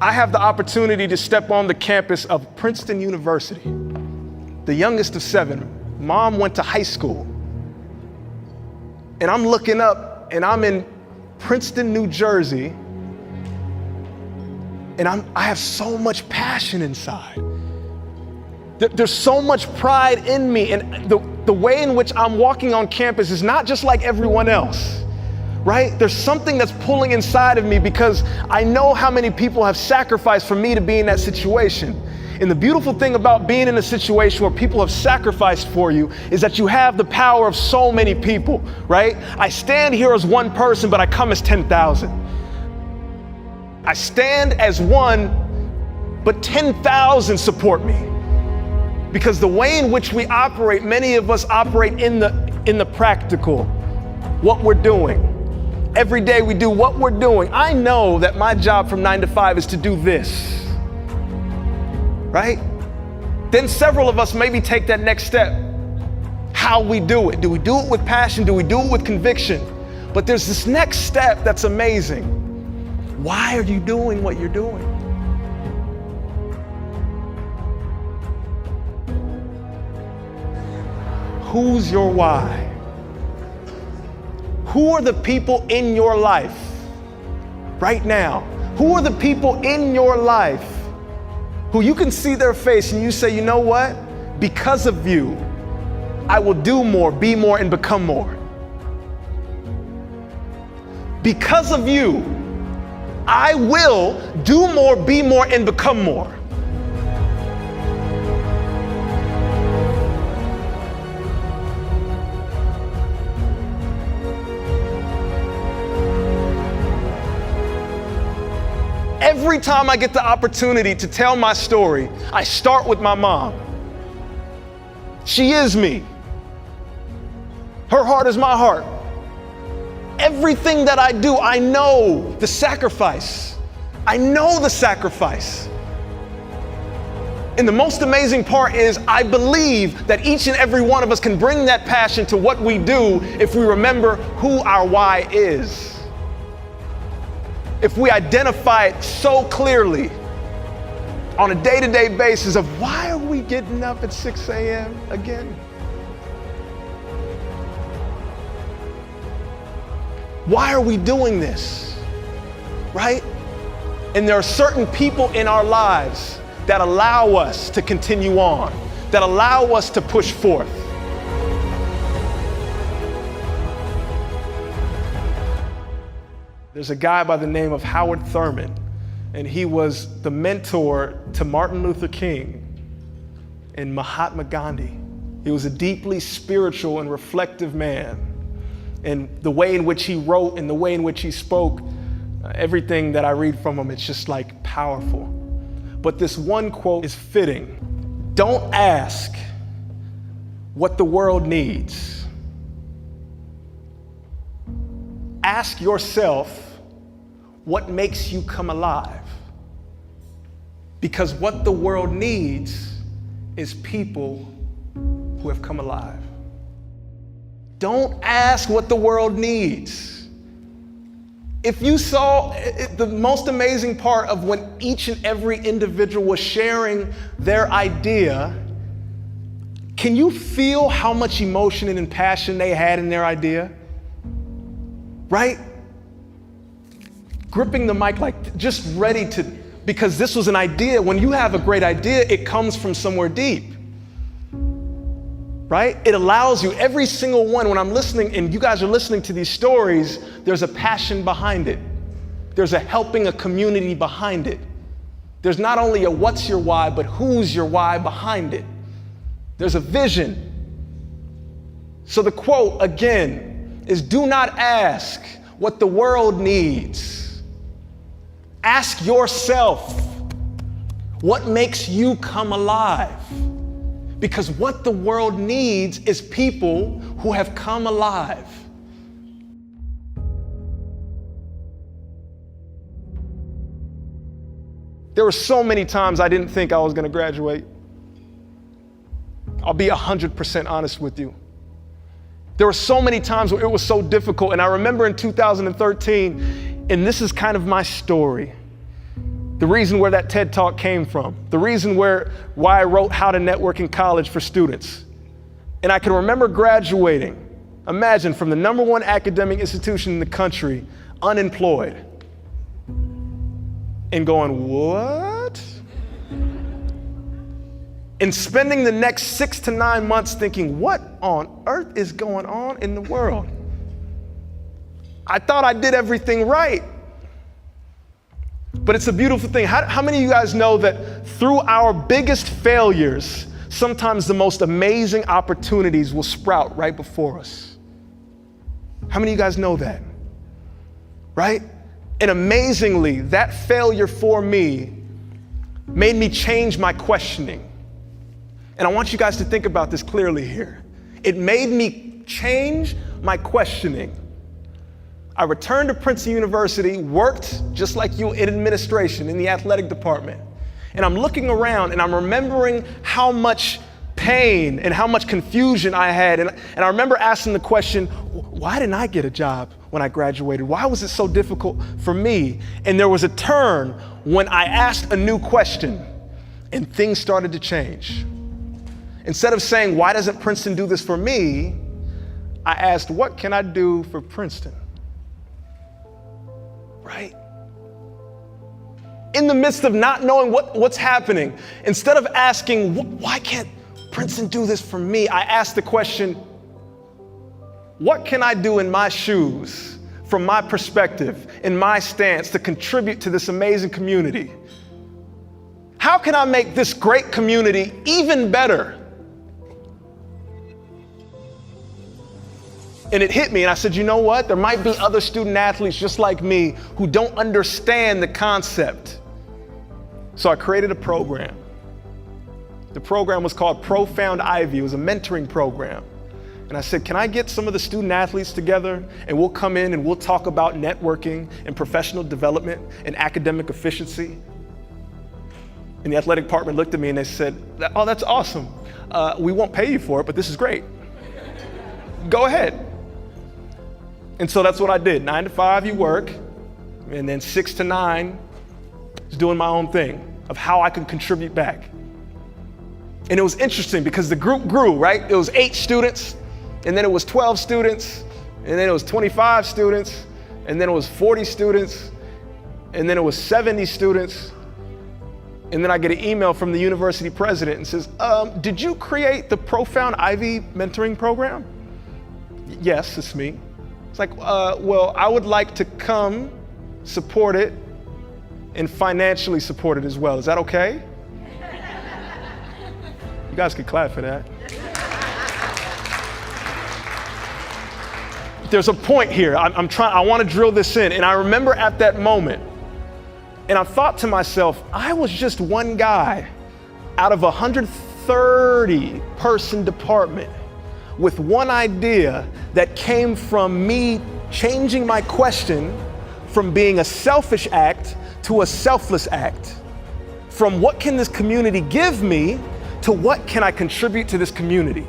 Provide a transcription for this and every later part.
I have the opportunity to step on the campus of Princeton University, the youngest of 7. Mom went to high school. And I'm looking up and I'm in Princeton, New Jersey, and I have so much passion inside. There's so much pride in me, and the way in which I'm walking on campus is not just like everyone else, right? There's something that's pulling inside of me because I know how many people have sacrificed for me to be in that situation. And the beautiful thing about being in a situation where people have sacrificed for you is that you have the power of so many people, right? I stand here as one person, but I come as 10,000. I stand as one, but 10,000 support me. Because the way in which we operate, many of us operate in the practical, what we're doing. Every day we do what we're doing. I know that my job from 9 to 5 is to do this. Right? Then several of us maybe take that next step. How we do it. Do we do it with passion? Do we do it with conviction? But there's this next step that's amazing. Why are you doing what you're doing? Who's your why? Who are the people in your life right now? Who are the people in your life who you can see their face and you say, you know what? Because of you, I will do more, be more, and become more. Because of you, I will do more, be more, and become more. Every time I get the opportunity to tell my story, I start with my mom. She is me. Her heart is my heart. Everything that I do, I know the sacrifice. I know the sacrifice. And the most amazing part is I believe that each and every one of us can bring that passion to what we do if we remember who our why is. If we identify it so clearly on a day-to-day basis of why are we getting up at 6 a.m. again? Why are we doing this, right? And there are certain people in our lives that allow us to continue on, that allow us to push forth. There's a guy by the name of Howard Thurman, and he was the mentor to Martin Luther King and Mahatma Gandhi. He was a deeply spiritual and reflective man. And the way in which he wrote and the way in which he spoke, everything that I read from him, it's just like powerful. But this one quote is fitting. Don't ask what the world needs. Ask yourself what makes you come alive. Because what the world needs is people who have come alive. Don't ask what the world needs. If you saw the most amazing part of when each and every individual was sharing their idea, can you feel how much emotion and passion they had in their idea? Right? Gripping the mic like just ready to, because this was an idea. When you have a great idea, it comes from somewhere deep. Right? It allows you, every single one, when I'm listening and you guys are listening to these stories, there's a passion behind it. There's a helping a community behind it. There's not only a what's your why, but who's your why behind it. There's a vision. So the quote again is, do not ask what the world needs. Ask yourself, what makes you come alive? Because what the world needs is people who have come alive. There were so many times I didn't think I was going to graduate. I'll be 100% honest with you. There were so many times where it was so difficult. And I remember in 2013, and this is kind of my story, the reason where that TED Talk came from, the reason why I wrote How to Network in College for Students. And I can remember graduating, imagine, from the #1 academic institution in the country, unemployed, and going, what? And spending the next 6 to 9 months thinking, what on earth is going on in the world? I thought I did everything right. But it's a beautiful thing. How many of you guys know that through our biggest failures, sometimes the most amazing opportunities will sprout right before us? How many of you guys know that? Right? And amazingly, that failure for me made me change my questioning. And I want you guys to think about this clearly here. It made me change my questioning. I returned to Princeton University, worked just like you in administration in the athletic department. And I'm looking around and I'm remembering how much pain and how much confusion I had. And I remember asking the question, why didn't I get a job when I graduated? Why was it so difficult for me? And there was a turn when I asked a new question and things started to change. Instead of saying, why doesn't Princeton do this for me? I asked, what can I do for Princeton? Right? In the midst of not knowing what's happening, instead of asking, why can't Princeton do this for me? I asked the question, what can I do in my shoes, from my perspective, in my stance, to contribute to this amazing community? How can I make this great community even better? And it hit me, and I said, you know what? There might be other student athletes just like me who don't understand the concept. So I created a program. The program was called Profound Ivy. It was a mentoring program. And I said, can I get some of the student athletes together and we'll come in and we'll talk about networking and professional development and academic efficiency? And the athletic department looked at me and they said, oh, that's awesome. We won't pay you for it, but this is great. Go ahead. And so that's what I did. 9 to 5, you work, and then 6 to 9 is doing my own thing of how I can contribute back. And it was interesting because the group grew, right? It was 8 students, and then it was 12 students, and then it was 25 students, and then it was 40 students, and then it was 70 students. And then I get an email from the university president and says, did you create the Profound Ivy mentoring program? Yes, it's me. It's like, well, I would like to come support it and financially support it as well. Is that okay? You guys can clap for that. There's a point here. I want to drill this in. And I remember at that moment, and I thought to myself, I was just one guy out of a 130 person department with one idea that came from me changing my question from being a selfish act to a selfless act. From what can this community give me to what can I contribute to this community?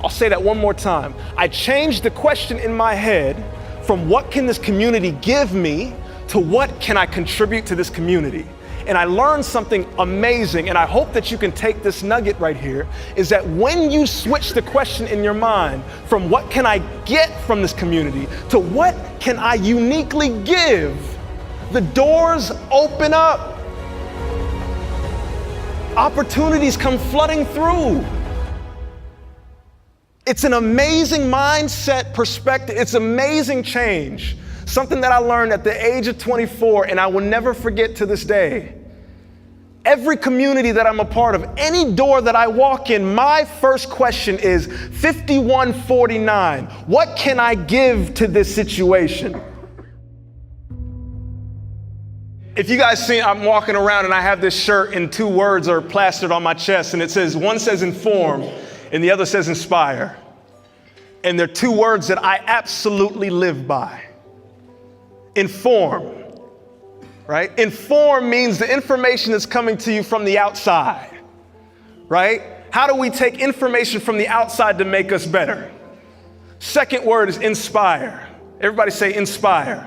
I'll say that one more time. I changed the question in my head from what can this community give me to what can I contribute to this community? And I learned something amazing, and I hope that you can take this nugget right here, is that when you switch the question in your mind from what can I get from this community to what can I uniquely give, the doors open up. Opportunities come flooding through. It's an amazing mindset perspective. It's amazing change. Something that I learned at the age of 24, and I will never forget to this day. Every community that I'm a part of, any door that I walk in, my first question is 5149. What can I give to this situation? If you guys see, I'm walking around and I have this shirt and 2 words are plastered on my chest, and it says, one says inform and the other says inspire. And they're 2 words that I absolutely live by. Inform. Right? Inform means the information that's coming to you from the outside, right? How do we take information from the outside to make us better? Second word is inspire. Everybody say inspire.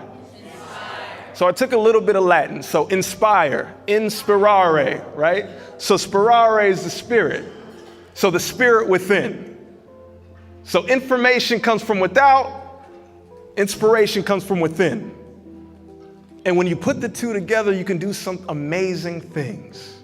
So I took a little bit of Latin. So inspire, inspirare, right? So spirare is the spirit. So the spirit within. So information comes from without, inspiration comes from within. And when you put the two together, you can do some amazing things.